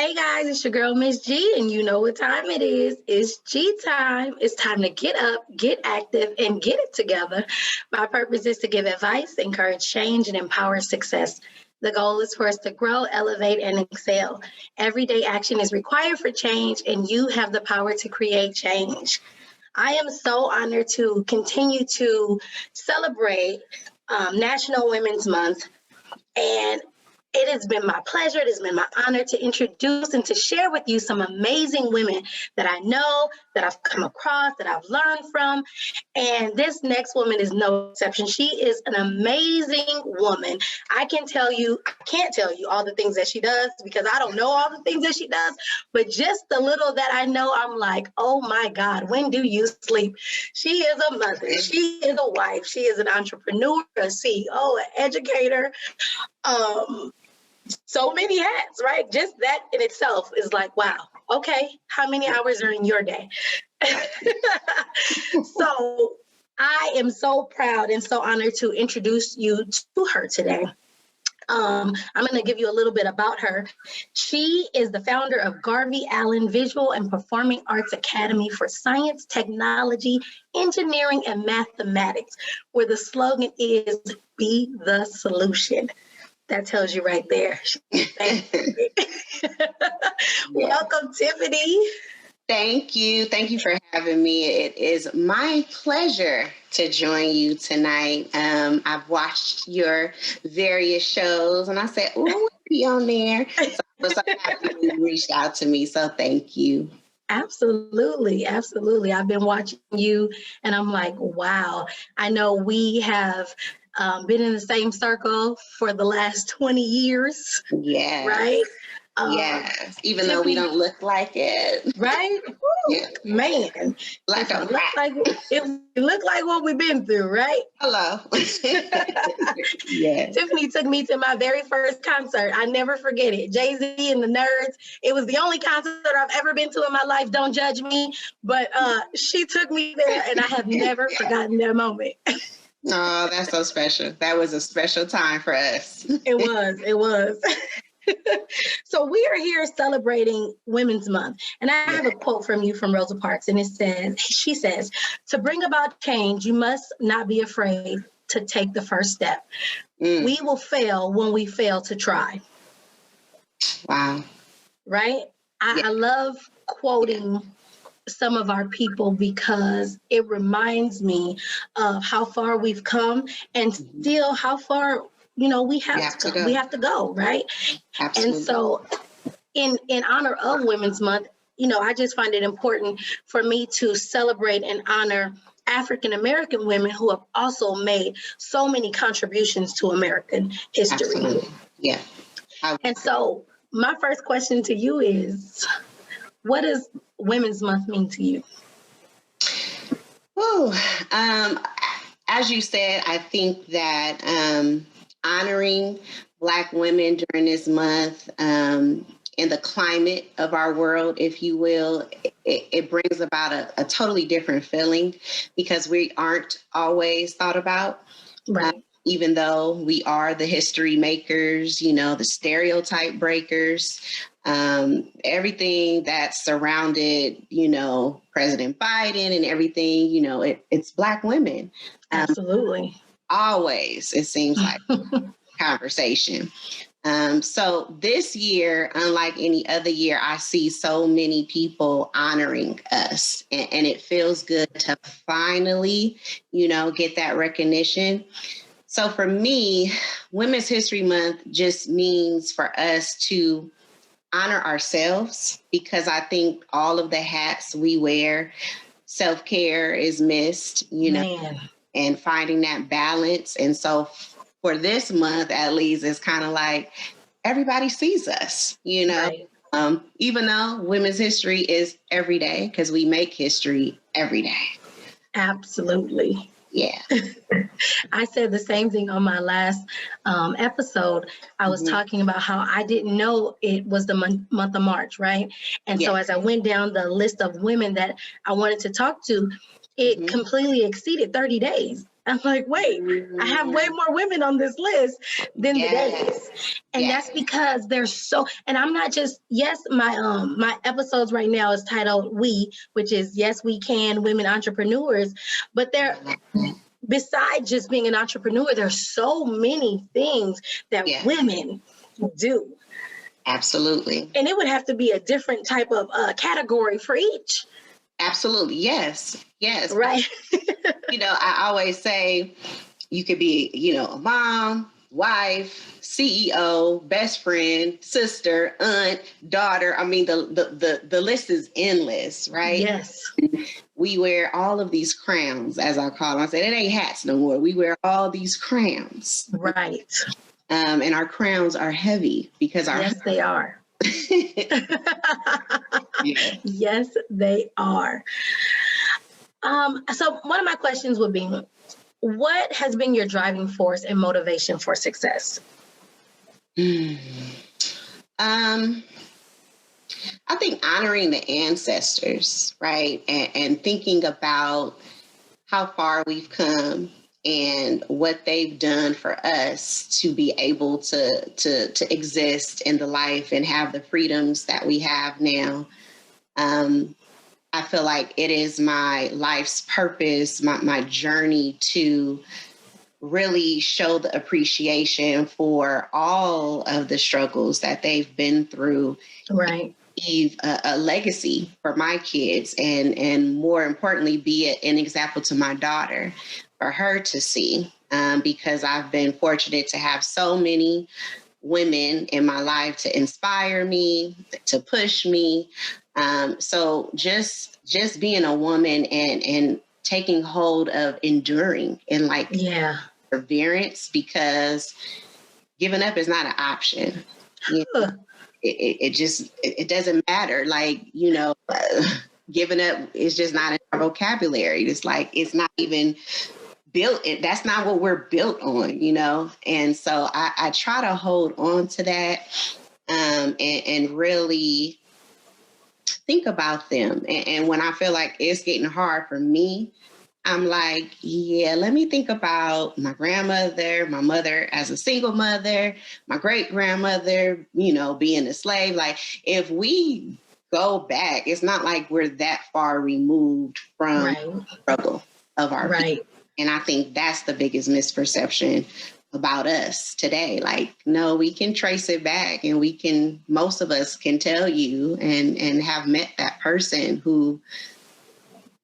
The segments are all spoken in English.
Hey guys, it's your girl Miss G, and you know what time it is. It's G time. It's time to get up, get active, and get it together. My purpose is to give advice, encourage change, and empower success. The goal is for us to grow, elevate, and excel. Everyday action is required for change, and you have the power to create change. I am so honored to continue to celebrate National Women's Month, and it has been my pleasure, it has been my honor to introduce and to share with you some amazing women that I know, that I've come across, that I've learned from. And this next woman is no exception. She is an amazing woman. I can't tell you all the things that she does because I don't know all the things that she does, but just the little that I know, I'm like, oh my God, when do you sleep? She is a mother, she is a wife, she is an entrepreneur, a CEO, an educator, so many hats, right? Just that in itself is like, wow, okay, how many hours are in your day? So I am so proud and so honored to introduce you to her today. I'm going to give you a little bit about her. She is the founder of Garvey Allen Visual and Performing Arts Academy for Science, Technology, Engineering, and Mathematics, where the slogan is "Be the Solution." That tells you right there. Welcome, Tiffany. Thank you. Thank you for having me. It is my pleasure to join you tonight. I've watched your various shows and I said, oh, I want to be on there. So I was so happy when you reached out to me. So thank you. Absolutely. Absolutely. I've been watching you and I'm like, wow. I know we have been in the same circle for the last 20 years. Yeah. Right? Yes. Even though we don't look like it. Right? Yeah. Man. Like it look like what we've been through, right? Hello. Yes. Tiffany took me to my very first concert. I never forget it. Jay-Z and the Nerds. It was the only concert I've ever been to in my life. Don't judge me. But she took me there and I have never forgotten that moment. Oh, that's so special. That was a special time for us. It was. So we are here celebrating Women's Month. And I have a quote from you from Rosa Parks. And she says, to bring about change, you must not be afraid to take the first step. We will fail when we fail to try. Wow. Right? I love quoting some of our people because it reminds me of how far we've come and still how far, we have to go, right? Absolutely. And so in honor of Women's Month, I just find it important for me to celebrate and honor African-American women who have also made so many contributions to American history. Absolutely. Yeah. And so my first question to you is, what does Women's Month mean to you? As you said, I think that honoring Black women during this month in the climate of our world, if you will, it brings about a totally different feeling because we aren't always thought about. Right. Even though we are the history makers, the stereotype breakers, everything that surrounded, President Biden and everything, it's Black women. Absolutely. Always, it seems like conversation. So this year, unlike any other year, I see so many people honoring us and it feels good to finally, get that recognition. So for me, Women's History Month just means for us to honor ourselves because I think all of the hats we wear, self-care is missed, and finding that balance. And so for this month, at least, it's kind of like everybody sees us, Right. Even though Women's History is every day because we make history every day. Absolutely. Yeah. I said the same thing on my last episode. I was talking about how I didn't know it was the month of March, right? And so as I went down the list of women that I wanted to talk to, it completely exceeded 30 days. I'm like, wait, I have way more women on this list than the days. And that's because there's so, and I'm not just, yes, my episodes right now is titled We, which is Yes, We Can, Women Entrepreneurs, but they're, besides just being an entrepreneur, there's so many things that women do. Absolutely. And it would have to be a different type of category for each. Absolutely. Yes. Yes. Right. I always say you could be, a mom, wife, CEO, best friend, sister, aunt, daughter. I mean, the list is endless, right? Yes. We wear all of these crowns, as I call them. I said, it ain't hats no more. We wear all these crowns. Right. And our crowns are heavy because yes, they are. Yes, they are. So one of my questions would be, what has been your driving force and motivation for success? I think honoring the ancestors, right? And thinking about how far we've come and what they've done for us to be able to exist in the life and have the freedoms that we have now. I feel like it is my life's purpose, my journey to really show the appreciation for all of the struggles that they've been through. Right. Leave a legacy for my kids and more importantly, be an example to my daughter for her to see, because I've been fortunate to have so many women in my life to inspire me, to push me. So just being a woman and taking hold of enduring and perseverance, because giving up is not an option. It doesn't matter. Giving up is just not in our vocabulary. It's like, it's not even built. That's not what we're built on, And so I try to hold on to that, and really think about them. And when I feel like it's getting hard for me, I'm like, let me think about my grandmother, my mother as a single mother, my great grandmother, being a slave. Like, if we go back, it's not like we're that far removed from the struggle of our people. And I think that's the biggest misperception about us today. Like, no, we can trace it back, and most of us can tell you and have met that person who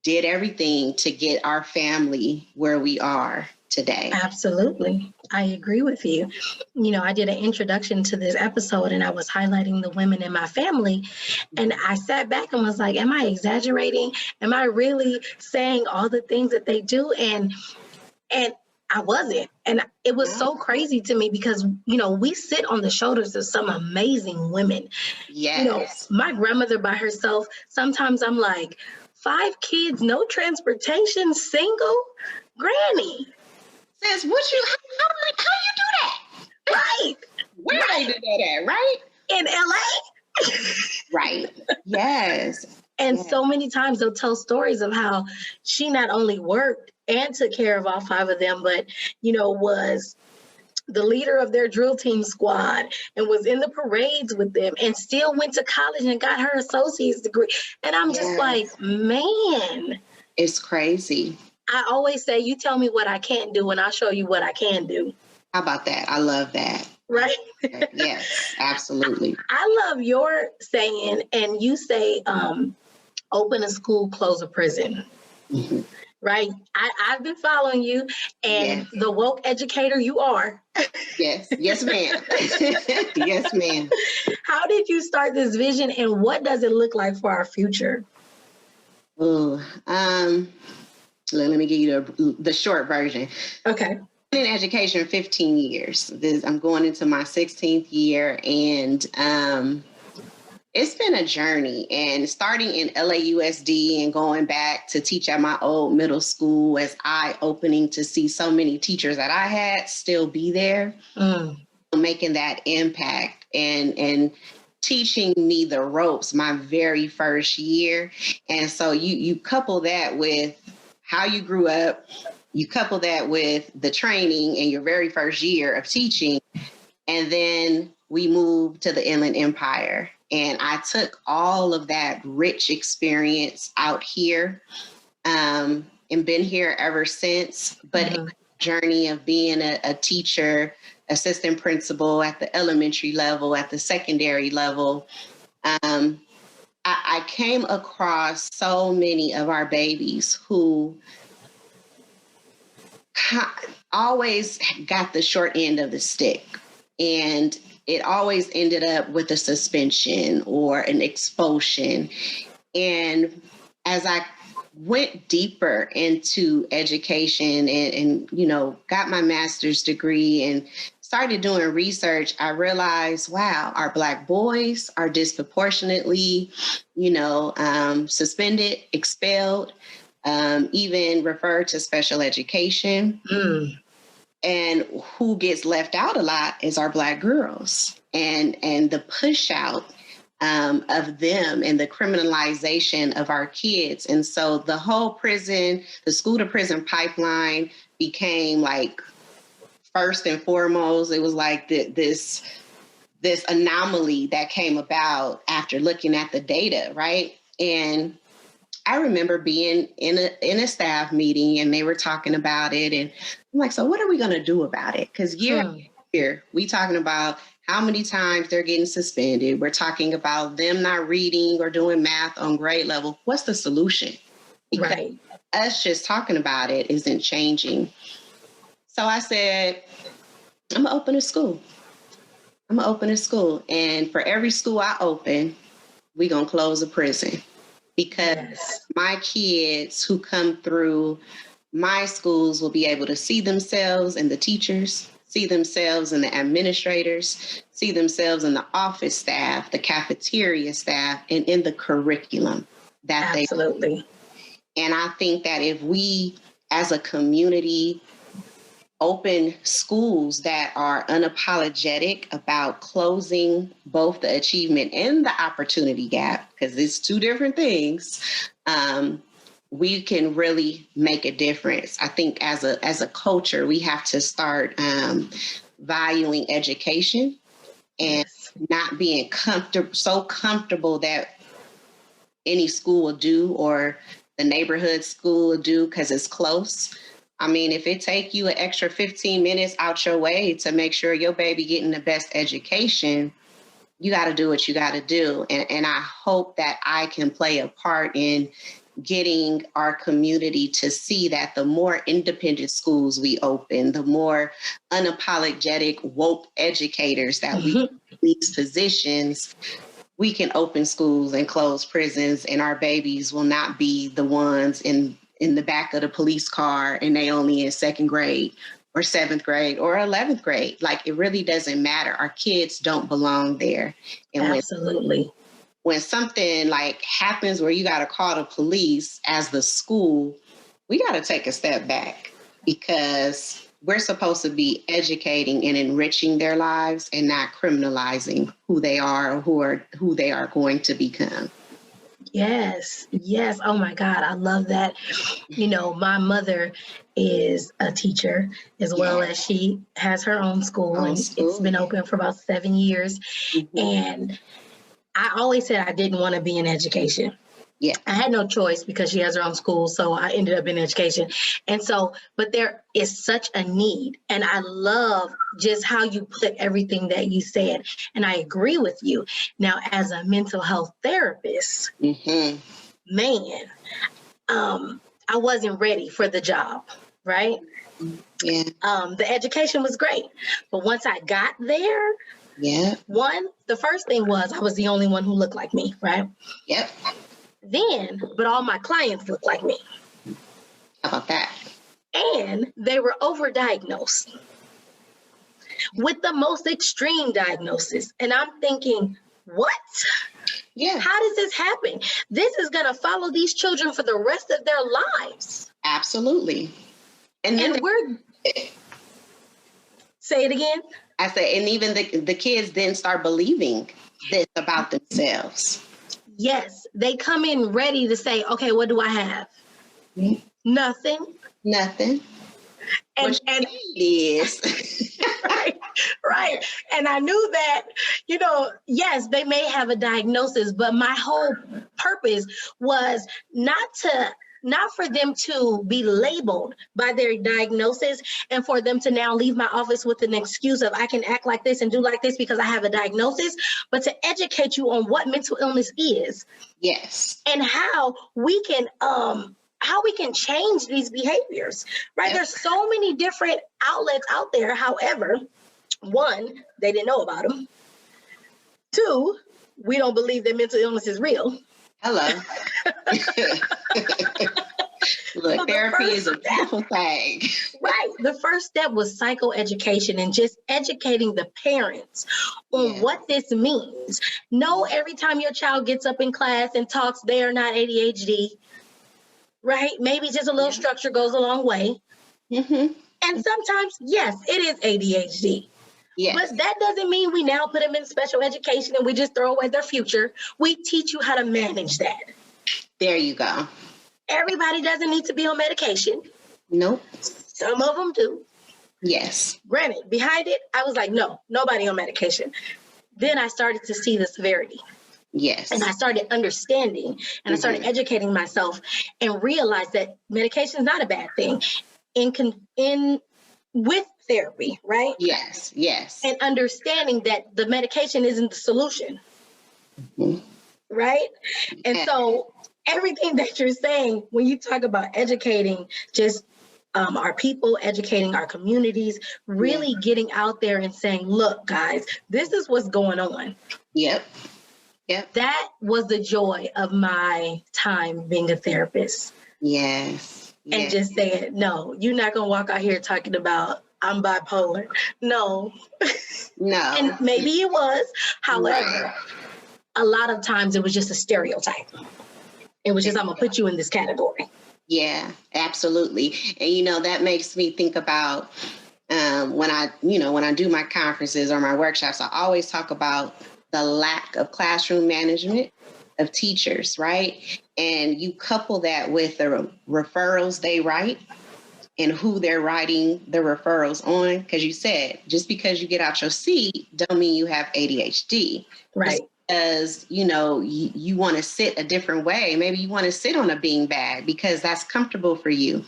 did everything to get our family where we are today. Absolutely. I agree with you. I did an introduction to this episode and I was highlighting the women in my family. And I sat back and was like, am I exaggerating? Am I really saying all the things that they do? And I wasn't. And it was so crazy to me because, we sit on the shoulders of some amazing women. Yes. My grandmother by herself, sometimes I'm like, 5 kids, no transportation, single, granny. Says, how you do that? Right. Where they do that at, right? In LA. Right. Yes. And so many times they'll tell stories of how she not only worked and took care of all 5 of them, but, was the leader of their drill team squad and was in the parades with them and still went to college and got her associate's degree. And I'm just like, man. It's crazy. I always say, you tell me what I can't do and I'll show you what I can do. How about that? I love that. Right? Yes, absolutely. I love your saying, and you say, open a school, close a prison. Mm-hmm. Right? I've been following you, and the woke educator you are. Yes. Yes, ma'am. Yes, ma'am. How did you start this vision, and what does it look like for our future? Oh, let me give you the short version. Okay. In education 15 years. I'm going into my 16th year, and it's been a journey. And starting in LAUSD and going back to teach at my old middle school was eye-opening to see so many teachers that I had still be there, making that impact and teaching me the ropes my very first year. And so you couple that with how you grew up, You couple that with the training in your very first year of teaching, and then we moved to the Inland Empire. And I took all of that rich experience out here, and been here ever since. But Mm-hmm. Journey of being a teacher, assistant principal at the elementary level, at the secondary level, I came across so many of our babies who always got the short end of the stick. And it always ended up with a suspension or an expulsion. And as I went deeper into education and got my master's degree and started doing research, I realized, wow, our Black boys are disproportionately, suspended, expelled, even referred to special education. And who gets left out a lot is our Black girls, and the push out of them and the criminalization of our kids. And so the whole the school to prison pipeline became like, first and foremost, it was like this anomaly that came about after looking at the data, right? And I remember being in a staff meeting and they were talking about it. And I'm like, so what are we going to do about it? Because year we talking about how many times they're getting suspended. We're talking about them not reading or doing math on grade level. What's the solution? Because Right. us just talking about it isn't changing. So I said, I'm going to open a school. And for every school I open, we're going to close a prison. Because my kids who come through my schools will be able to see themselves in the teachers, see themselves in the administrators, see themselves in the office staff, the cafeteria staff, and in the curriculum that Absolutely. And I think that if we as a community open schools that are unapologetic about closing both the achievement and the opportunity gap, because it's two different things, we can really make a difference. I think as a culture, we have to start valuing education and not being so comfortable that any school will do or the neighborhood school will do because it's close. I mean, if it take you an extra 15 minutes out your way to make sure your baby getting the best education, you got to do what you got to do. And I hope that I can play a part in getting our community to see that the more independent schools we open, the more unapologetic, woke educators that we in these positions, we can open schools and close prisons, and our babies will not be the ones in the back of the police car and they only in second grade or seventh grade or 11th grade. Like, it really doesn't matter. Our kids don't belong there. And absolutely. When something like happens where you got to call the police as the school, we got to take a step back, because we're supposed to be educating and enriching their lives and not criminalizing who they are or who they are going to become. Yes. Oh my God. I love that. My mother is a teacher as well as she has her own school, and it's been open for about 7 years. Mm-hmm. And I always said I didn't want to be in education. Yeah. I had no choice because she has her own school. So I ended up in education. And so, but there is such a need. And I love just how you put everything that you said. And I agree with you. Now, as a mental health therapist, man, I wasn't ready for the job, right? Yeah. The education was great. But once I got there, the first thing was I was the only one who looked like me, right? Yep. But all my clients looked like me. How about that? And they were overdiagnosed with the most extreme diagnosis. And I'm thinking, what? Yeah. How does this happen? This is going to follow these children for the rest of their lives. Absolutely. And we're... Say it again. I said, and even the kids then start believing this about themselves. Yes, they come in ready to say, okay, what do I have? Mm-hmm. Nothing. and is right. And I knew that, yes, they may have a diagnosis, but my whole purpose was not for them to be labeled by their diagnosis and for them to now leave my office with an excuse of I can act like this and do like this because I have a diagnosis, but to educate you on what mental illness is. Yes. And how we can change these behaviors, right? Yep. There's so many different outlets out there. However, one, they didn't know about them. Two, we don't believe that mental illness is real. Hello. Look, so therapy is a beautiful thing. Right. The first step was psychoeducation and just educating the parents on what this means. Know every time your child gets up in class and talks, they are not ADHD. Right? Maybe just a little structure goes a long way. Mm-hmm. And sometimes, yes, it is ADHD. Yes. But that doesn't mean we now put them in special education and we just throw away their future. We teach you how to manage that. There you go. Everybody doesn't need to be on medication. Nope. Some of them do. Yes. Granted, behind it, I was like, no, nobody on medication. Then I started to see the severity. Yes. And I started understanding and I started educating myself and realized that medication is not a bad thing with therapy, right? Yes, yes. And understanding that the medication isn't the solution, right? And so everything that you're saying, when you talk about educating just our people, educating our communities, really getting out there and saying, look, guys, this is what's going on. Yep. Yep. That was the joy of my time being a therapist. Yes. And just saying, no, you're not going to walk out here talking about I'm bipolar. No. No. And maybe it was. However, a lot of times it was just a stereotype. It was just, I'm going to put you in this category. Yeah, absolutely. And, that makes me think about when I do my conferences or my workshops, I always talk about the lack of classroom management of teachers, right? And you couple that with the referrals they write and who they're writing the referrals on. Because you said, just because you get out your seat, don't mean you have ADHD. Right. Just because, you want to sit a different way. Maybe you want to sit on a beanbag because that's comfortable for you.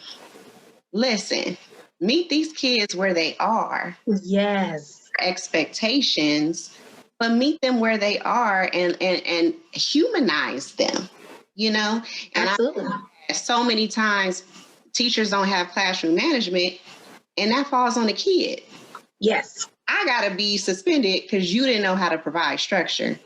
Listen, meet these kids where they are. Yes. Expectations, but meet them where they are and humanize them, And absolutely. So many times teachers don't have classroom management and that falls on the kid. Yes. I got to be suspended because you didn't know how to provide structure.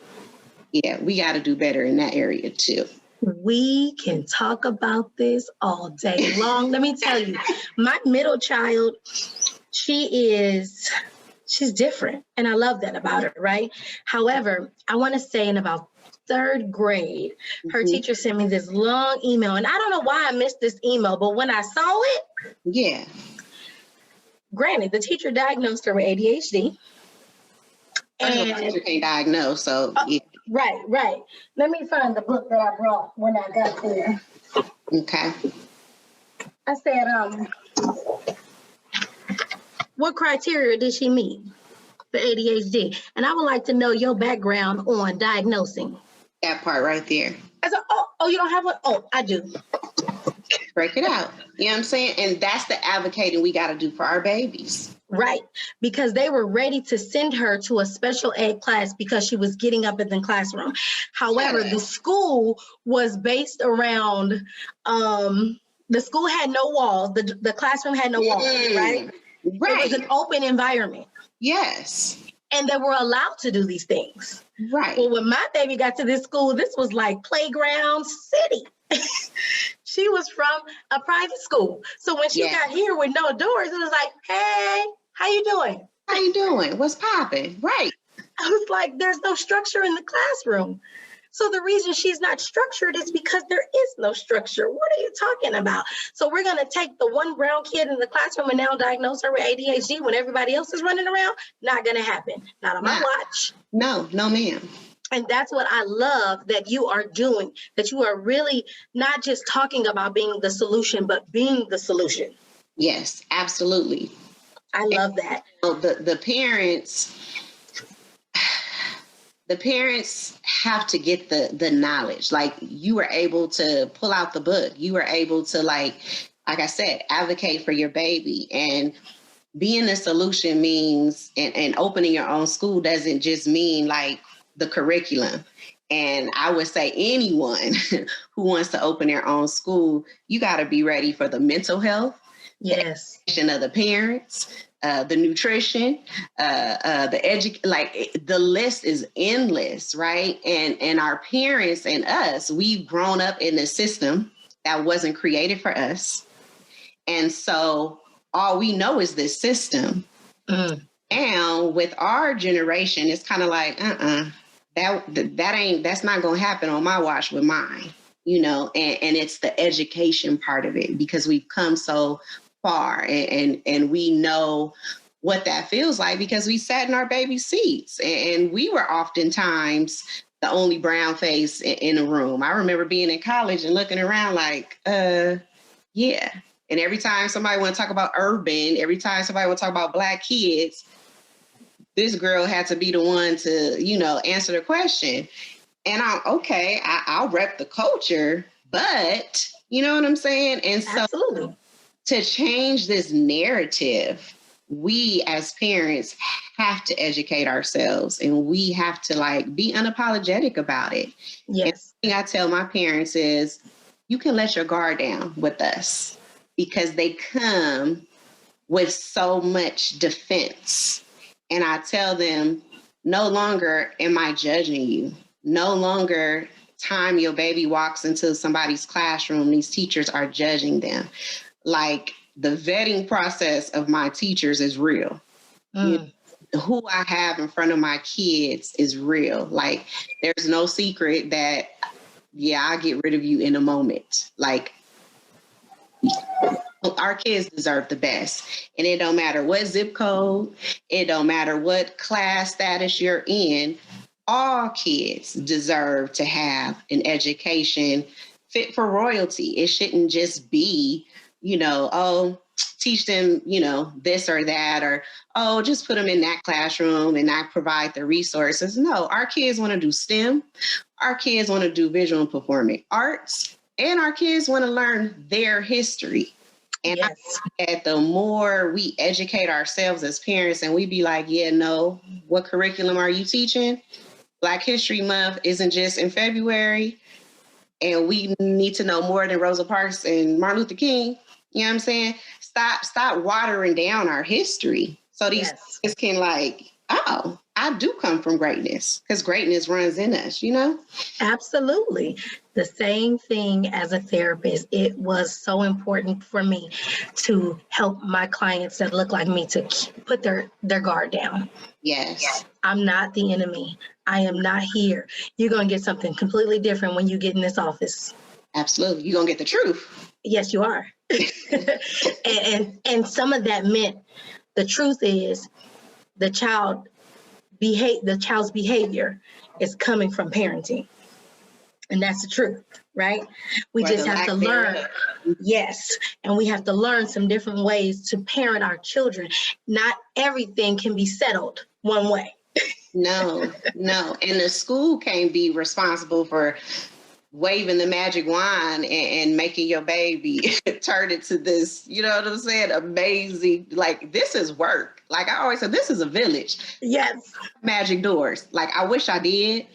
Yeah, we got to do better in that area too. We can talk about this all day long. Let me tell you, my middle child, she's different. And I love that about her, right? However, I want to say in about third grade, her teacher sent me this long email. And I don't know why I missed this email, but when I saw it, granted, the teacher diagnosed her with ADHD. And the teacher can't diagnose, so Right. Let me find the book that I brought when I got there. Okay. I said, what criteria did she meet for ADHD? And I would like to know your background on diagnosing. That part right there. I said, oh, you don't have one? Oh, I do. Break it out. You know what I'm saying? And that's the advocating we got to do for our babies. Right. Because they were ready to send her to a special ed class because she was getting up in the classroom. However, the school was based around, the school had no walls. The classroom had no walls, right? It was an open environment. Yes. And they were allowed to do these things. Right. Well, when my baby got to this school, this was like playground city. She was from a private school. So when she got here with no doors, it was like, hey, how you doing? How you doing? What's popping? Right. I was like, there's no structure in the classroom. So the reason she's not structured is because there is no structure. What are you talking about? So we're going to take the one brown kid in the classroom and now diagnose her with ADHD when everybody else is running around? Not going to happen. Not on my watch. No, ma'am. And that's what I love that you are doing, that you are really not just talking about being the solution, but being the solution. Yes, absolutely. I love that. So the parents have to get the knowledge. Like, you were able to pull out the book. You were able to, like I said, advocate for your baby. And being a solution means, and opening your own school doesn't just mean like the curriculum. And I would say anyone who wants to open their own school, you got to be ready for the mental health, yes, the education of the parents, the nutrition, the list is endless, right? And our parents and us, we've grown up in a system that wasn't created for us. And so all we know is this system. Now with our generation, it's kind of like, that's not going to happen on my watch with mine, and it's the education part of it, because we've come so far, and we know what that feels like because we sat in our baby seats, and we were oftentimes the only brown face in a room. I remember being in college and looking around like, yeah. And every time somebody want to talk about urban, every time somebody want to talk about Black kids, this girl had to be the one to, answer the question. And I'll rep the culture, but you know what I'm saying? And so absolutely. To change this narrative, we as parents have to educate ourselves, and we have to be unapologetic about it. Yes. And the thing I tell my parents is, you can let your guard down with us, because they come with so much defense. And I tell them, no longer am I judging you. No longer time your baby walks into somebody's classroom, these teachers are judging them. Like, the vetting process of my teachers is real. Who I have in front of my kids is real. Like, there's no secret that, I'll get rid of you in a moment. Like, our kids deserve the best. And it don't matter what zip code, it don't matter what class status you're in. All kids deserve to have an education fit for royalty. It shouldn't just be, teach them, this or that, or, just put them in that classroom and not provide the resources. No, our kids want to do STEM. Our kids want to do visual and performing arts, and our kids want to learn their history. And yes. I think that the more we educate ourselves as parents, and we be like, what curriculum are you teaching? Black History Month isn't just in February, and we need to know more than Rosa Parks and Martin Luther King. You know what I'm saying? Stop watering down our history, so these kids can I do come from greatness, because greatness runs in us, Absolutely. The same thing as a therapist. It was so important for me to help my clients that look like me to put their guard down. Yes. I'm not the enemy. I am not here. You're going to get something completely different when you get in this office. Absolutely. You're going to get the truth. Yes, you are. and some of that meant, the truth is, the child's behavior is coming from parenting. And that's the truth, right? We just have to learn. Yes. And we have to learn some different ways to parent our children. Not everything can be settled one way. No. And the school can't be responsible for waving the magic wand and making your baby turn into this, you know what I'm saying? Amazing. Like, this is work. Like I always say, this is a village. Yes. Magic doors. Like, I wish I did.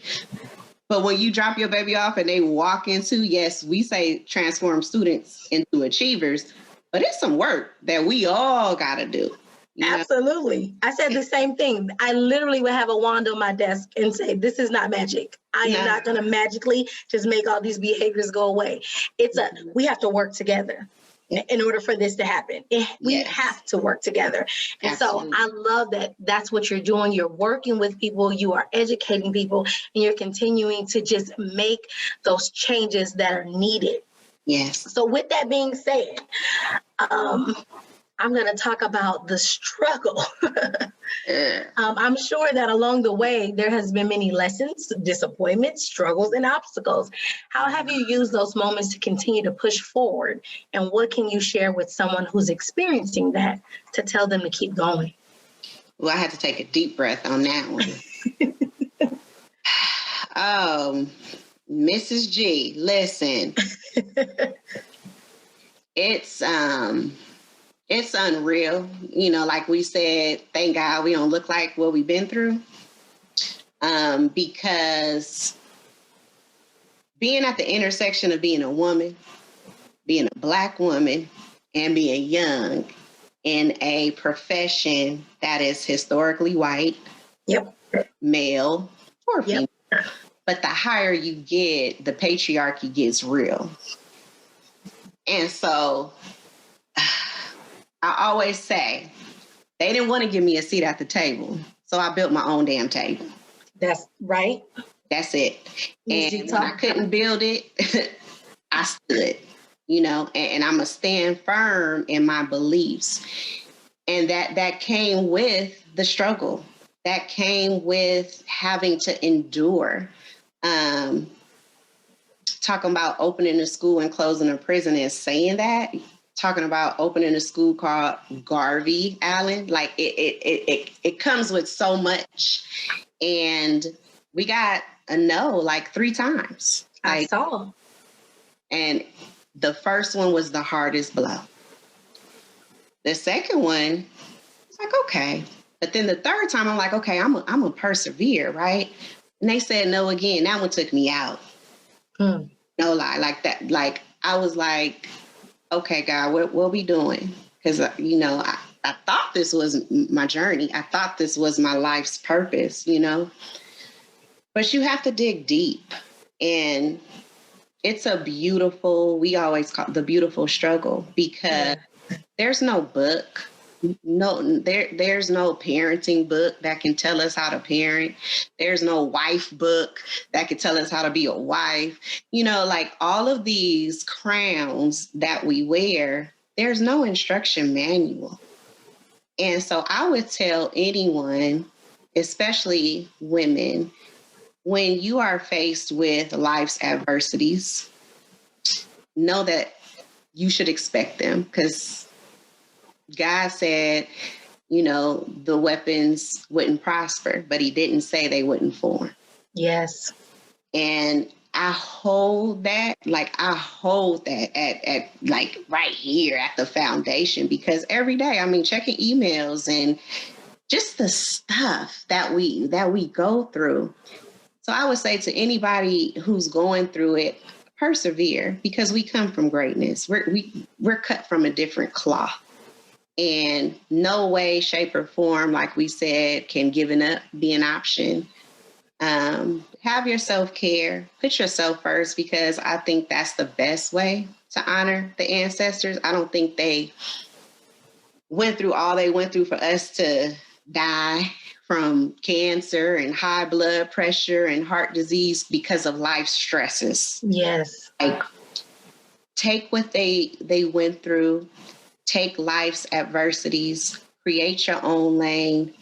But when you drop your baby off and they walk into, yes, we say transform students into achievers, but it's some work that we all got to do. Absolutely. I said the same thing. I literally would have a wand on my desk and say, this is not magic. I am not going to magically just make all these behaviors go away. We have to work together in order for this to happen. We have to work together. And Absolutely. So I love that that's what you're doing. You're working with people, you are educating people, and you're continuing to just make those changes that are needed. Yes. So with that being said, I'm going to talk about the struggle. I'm sure that along the way, there has been many lessons, disappointments, struggles, and obstacles. How have you used those moments to continue to push forward? And what can you share with someone who's experiencing that to tell them to keep going? Well, I had to take a deep breath on that one. Mrs. G, listen. It's unreal. You know, like we said, thank God we don't look like what we've been through. Because being at the intersection of being a woman, being a Black woman, and being young in a profession that is historically white, yep, male, or female. Yep. But the higher you get, the patriarchy gets real. And so I always say, they didn't want to give me a seat at the table, so I built my own damn table. That's right. That's it. And when I couldn't build it, I stood, you know, and I'm going to stand firm in my beliefs. And that came with the struggle. That came with having to endure. Talking about opening a school and closing a prison and saying that, talking about opening a school called Garvey Allen, like it comes with so much. And we got a no like 3 times. I saw. And the first one was the hardest blow. The second one, it's like, okay. But then the third time, I'm like, okay, I'm a persevere, right? And they said no again. That one took me out. No lie, like that. Like, I was like, okay, God, what we doing? Because, you know, I thought this was my journey. I thought this was my life's purpose, you know. But you have to dig deep. And it's a beautiful, we always call it the beautiful struggle, because there's no book. There's no parenting book that can tell us how to parent. There's no wife book that can tell us how to be a wife. You know, like all of these crowns that we wear, there's no instruction manual. And so I would tell anyone, especially women, when you are faced with life's adversities, know that you should expect them, because God said, you know, the weapons wouldn't prosper, but he didn't say they wouldn't form. Yes. And I hold that at like right here at the foundation, because every day, I mean, checking emails and just the stuff that we go through. So I would say to anybody who's going through it, persevere, because we come from greatness. We're cut from a different cloth. And no way, shape, or form, like we said, can giving up be an option. Have your self-care, put yourself first, because I think that's the best way to honor the ancestors. I don't think they went through all they went through for us to die from cancer and high blood pressure and heart disease because of life stresses. Yes. Like, take what they went through. Take life's adversities, create your own lane,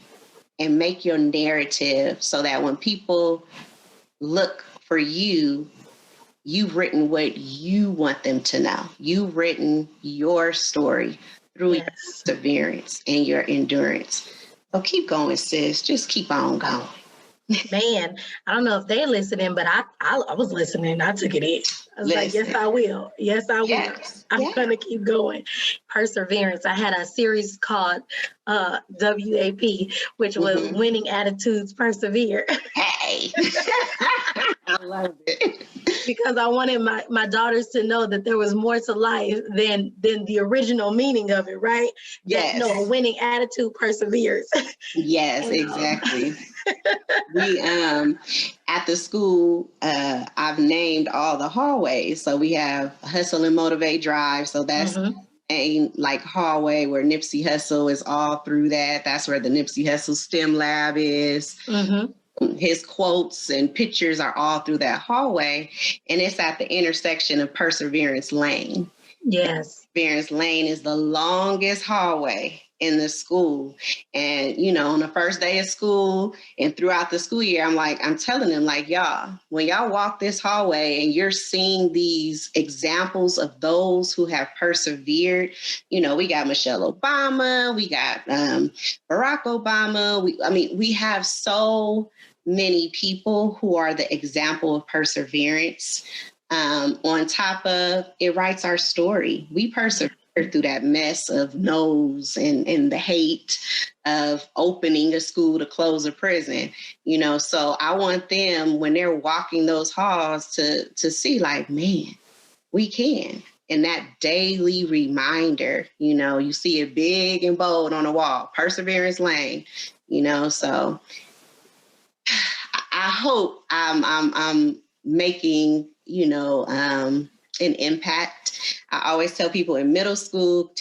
and make your narrative so that when people look for you, you've written what you want them to know. You've written your story through your perseverance and your endurance. So keep going, sis. Just keep on going. Man, I don't know if they're listening, but I was listening. I took it in. I was like, yes, I will. Yes, I will. Yes. I'm going to keep going. Perseverance. I had a series called WAP, which was Winning Attitudes Persevere. Hey. I love it. Because I wanted my daughters to know that there was more to life than the original meaning of it, right? Yes. That, no, a winning attitude perseveres. Yes, exactly. We at the school, I've named all the hallways. So we have Hustle and Motivate Drive. So that's a like hallway where Nipsey Hussle is all through that. That's where the Nipsey Hussle STEM lab is. His quotes and pictures are all through that hallway. And it's at the intersection of Perseverance Lane. Yes. Perseverance Lane is the longest hallway in the school. And, on the first day of school and throughout the school year, I'm telling them, like, y'all, when y'all walk this hallway and you're seeing these examples of those who have persevered, we got Michelle Obama, we got Barack Obama. We have so many people who are the example of perseverance. On top of it writes our story. We persevere through that mess of no's and the hate of opening a school to close a prison, so I want them, when they're walking those halls, to see, like, man, we can. And that daily reminder, you see it big and bold on the wall, Perseverance Lane, so I hope I'm making, an impact. I always tell people in middle school,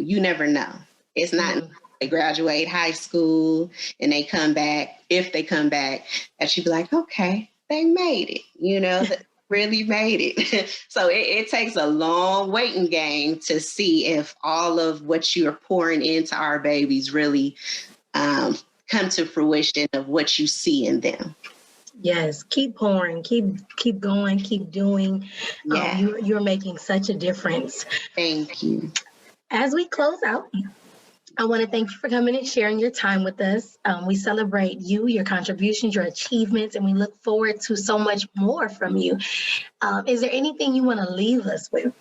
you never know. It's not they graduate high school and they come back, if they come back, that you be like, okay, they made it, they really made it. So it takes a long waiting game to see if all of what you're pouring into our babies really come to fruition of what you see in them. Yes, keep pouring, keep going, keep doing. Yeah. You're making such a difference. Thank you. As we close out, I want to thank you for coming and sharing your time with us. We celebrate you, your contributions, your achievements, and we look forward to so much more from you. Is there anything you want to leave us with?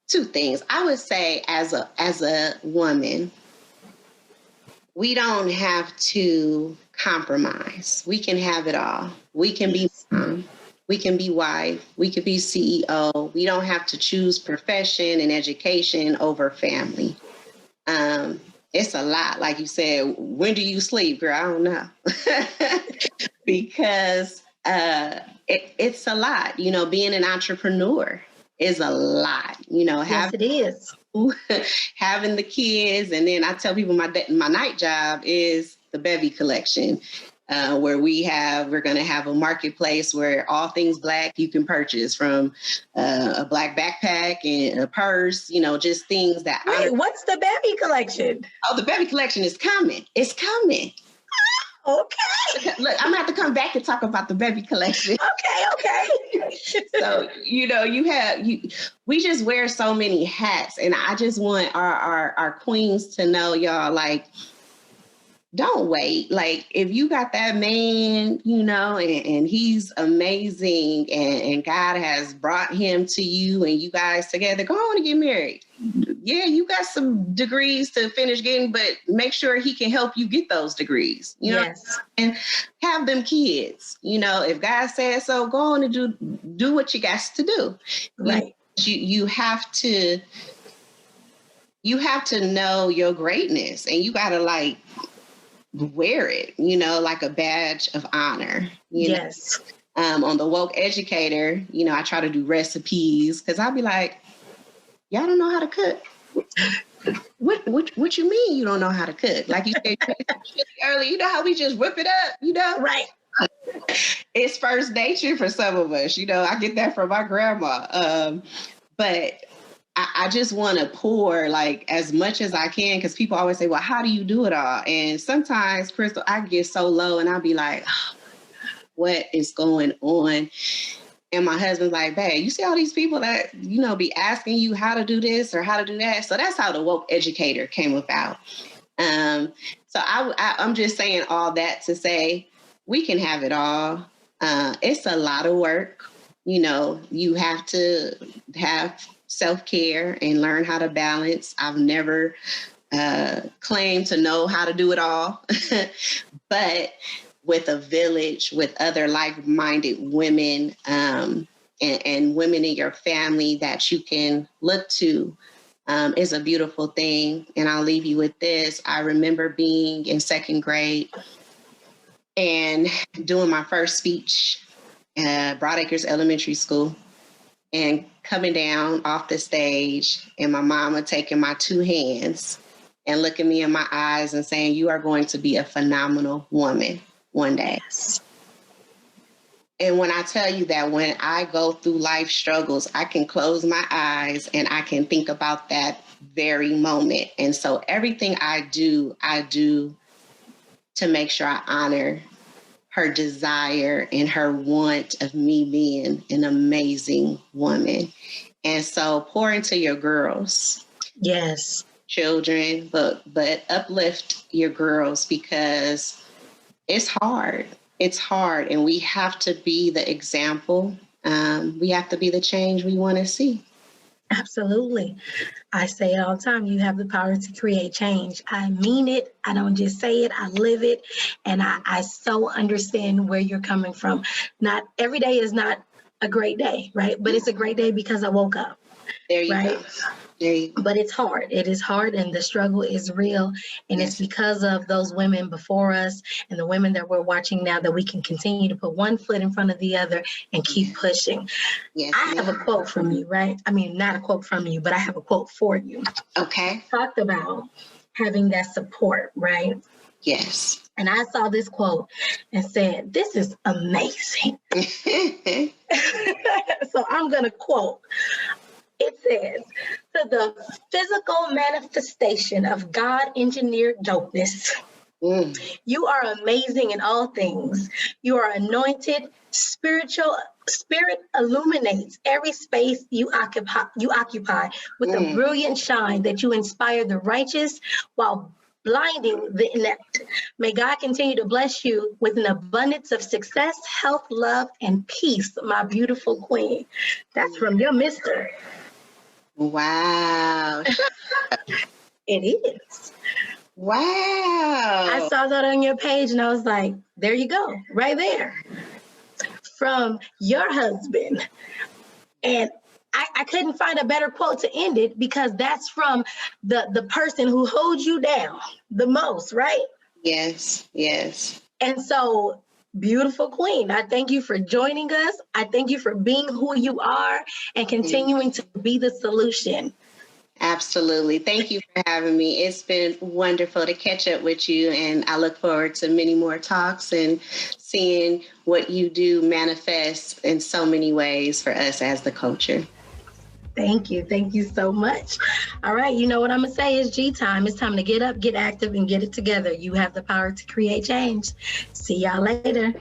Two things. I would say, as a woman, we don't have to compromise. We can have it all. We can be mom. We can be wife. We could be CEO. We don't have to choose profession and education over family. It's a lot. Like you said, when do you sleep, girl? I don't know. Because it's a lot. Being an entrepreneur is a lot. Yes, it is. Having the kids, and then I tell people my night job is the Bevy collection, where we're going to have a marketplace where all things Black you can purchase, from a Black backpack and a purse, just things that. Wait, what's the Bevy collection? Oh, the Bevy collection is coming. It's coming. Okay. Look, I'm gonna have to come back and talk about the Bevy collection. Okay. So, we just wear so many hats, and I just want our queens to know, y'all, like, don't wait. Like, if you got that man, and he's amazing, and God has brought him to you and you guys together, go on and get married. Yeah, you got some degrees to finish getting, but make sure he can help you get those degrees, Yes. and have them kids. If God says so, go on and do what you got to do. Right. You have to know your greatness, and you got to, like, wear it, like a badge of honor. Yes. On the Woke Educator, I try to do recipes, because I'll be like, y'all don't know how to cook. What you mean you don't know how to cook? Like you said earlier, how we just whip it up, Right. It's first nature for some of us. I get that from my grandma. But I just want to pour, like, as much as I can, because people always say, well, how do you do it all? And sometimes, Crystal, I get so low and I'll be like, oh, what is going on? And my husband's like, babe, you see all these people that, be asking you how to do this or how to do that. So that's how the Woke Educator came about. So I'm just saying all that to say we can have it all. It's a lot of work. You have to have self-care and learn how to balance. I've never claimed to know how to do it all, but with a village, with other like-minded women, and women in your family that you can look to, is a beautiful thing. And I'll leave you with this. I remember being in second grade and doing my first speech at Broadacres Elementary School, and coming down off the stage and my mama taking my two hands and looking me in my eyes and saying, you are going to be a phenomenal woman one day. And when I tell you that when I go through life struggles, I can close my eyes and I can think about that very moment. And so everything I do to make sure I honor her desire and her want of me being an amazing woman. And so pour into your girls. Yes. Children, but uplift your girls, because it's hard. It's hard, and we have to be the example. We have to be the change we want to see. Absolutely. I say it all the time. You have the power to create change. I mean it. I don't just say it. I live it. And I so understand where you're coming from. Not every day is not a great day, right? But it's a great day because I woke up. There you right? go. There you go. But it's hard. It is hard, and the struggle is real. And Yes. It's because of those women before us and the women that we're watching now that we can continue to put one foot in front of the other and keep pushing. Yes, I have a quote from you, right? I mean, not a quote from you, but I have a quote for you. Okay. Talked about having that support, right? Yes. And I saw this quote and said, this is amazing. So I'm going to quote. It says, to the physical manifestation of God-engineered dopeness, you are amazing in all things. You are anointed. Spirit illuminates every space you occupy with a brilliant shine that you inspire the righteous while blinding the inept. May God continue to bless you with an abundance of success, health, love, and peace, my beautiful queen. That's from your mister. Wow. It is. Wow. I saw that on your page and I was like, there you go, right there. From your husband. And I couldn't find a better quote to end it, because that's from the person who holds you down the most, right? Yes, yes. And so, beautiful queen, I thank you for joining us. I thank you for being who you are and continuing to be the solution. Absolutely. Thank you for having me. It's been wonderful to catch up with you, and I look forward to many more talks and seeing what you do manifest in so many ways for us as the culture. Thank you. Thank you so much. All right. You know what I'm going to say is G time. It's time to get up, get active, and get it together. You have the power to create change. See y'all later.